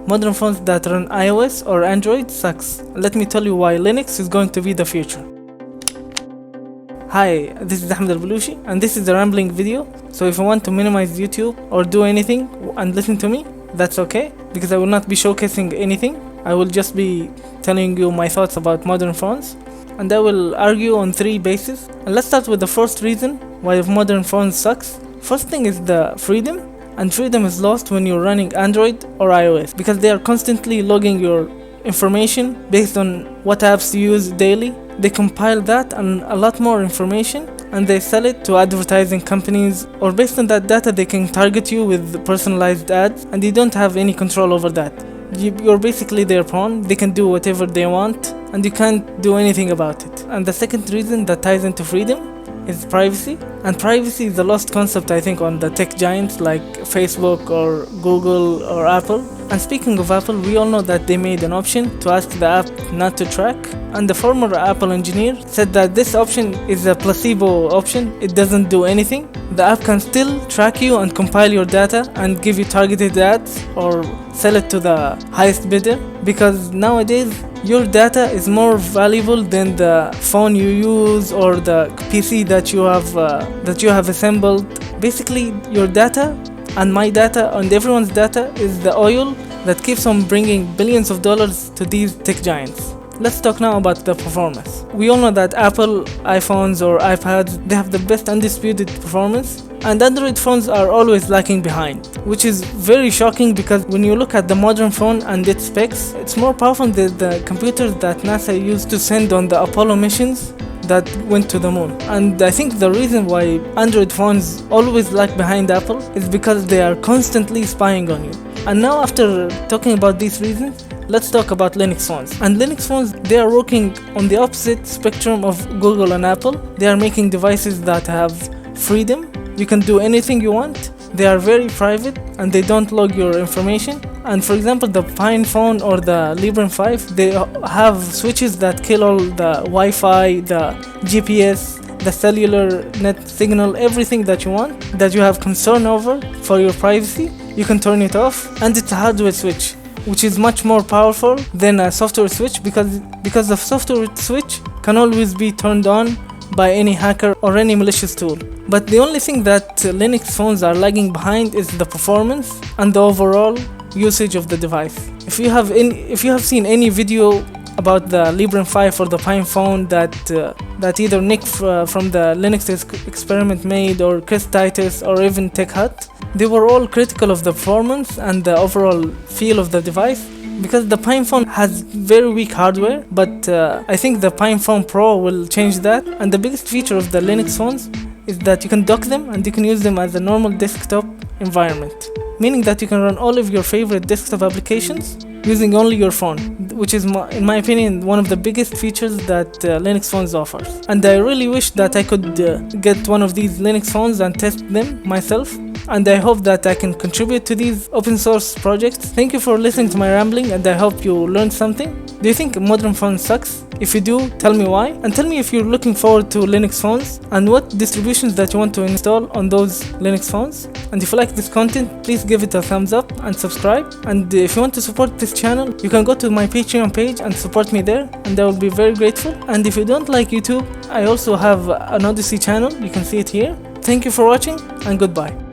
modern phones that run iOS or Android sucks. Let me tell you why Linux is going to be the future. Hi, this is Ahmed Al-Balushi and this is a rambling video. So if you want to minimize YouTube or do anything and listen to me, that's okay, because I will not be showcasing anything. I will just be telling you my thoughts about modern phones, and I will argue on 3 bases. And let's start with the first reason why modern phones sucks. First thing is the freedom, and freedom is lost when you're running Android or iOS, because they are constantly logging your information based on what apps you use daily. They compile that and a lot more information, and they sell it to advertising companies, or based on that data they can target you with personalized ads, and you don't have any control over that. You're basically their pawn. They can do whatever they want and you can't do anything about it. And the second reason that ties into freedom is privacy, and privacy is a lost concept, I think, on the tech giants like Facebook or Google or Apple. And speaking of Apple, we all know that they made an option to ask the app not to track, and the former Apple engineer said that this option is a placebo option. It doesn't do anything. The app can still track you and compile your data and give you targeted ads or sell it to the highest bidder, because nowadays your data is more valuable than the phone you use or the PC that you have assembled. Basically, your data and my data and everyone's data is the oil that keeps on bringing billions of dollars to these tech giants. Let's talk now about the performance. We all know that Apple iPhones or iPads, they have the best undisputed performance, and Android phones are always lagging behind, which is very shocking, because when you look at the modern phone and its specs, it's more powerful than the computers that NASA used to send on the Apollo missions that went to the moon. And I think the reason why Android phones always lag behind Apple is because they are constantly spying on you. And now, after talking about these reasons, let's talk about Linux phones. And Linux phones, they are working on the opposite spectrum of Google and Apple. They are making devices that have freedom. You can do anything you want. They are very private and they don't log your information. And for example, the Pine phone or the Librem 5, they have switches that kill all the Wi-Fi, the GPS, the cellular net signal, everything that you want, that you have concern over for your privacy. You can turn it off, and it's a hardware switch, which is much more powerful than a software switch, because the software switch can always be turned on by any hacker or any malicious tool. But the only thing that Linux phones are lagging behind is the performance and the overall usage of the device. If you have seen any video about the Librem 5 or the Pine phone that either Nick from the Linux experiment made, or Chris Titus, or even Tech Hut, they were all critical of the performance and the overall feel of the device, because the Pine phone has very weak hardware. But I think the Pine phone Pro will change that. And the biggest feature of the Linux phones is that you can dock them and you can use them as a normal desktop environment, meaning that you can run all of your favorite desktop applications using only your phone, which is, in my opinion, one of the biggest features that Linux phones offers. And I really wish that I could get one of these Linux phones and test them myself, and I hope that I can contribute to these open source projects. Thank you for listening to my rambling, and I hope you learned something. Do you think modern phone sucks? If you do, tell me why, and tell me if you're looking forward to Linux phones and what distributions that you want to install on those Linux phones. And if you like this content, please give it a thumbs up and subscribe. And if you want to support this channel, you can go to my Patreon page and support me there, and I will be very grateful. And if you don't like YouTube, I also have an Odyssey channel. You can see it here. Thank you for watching, and goodbye.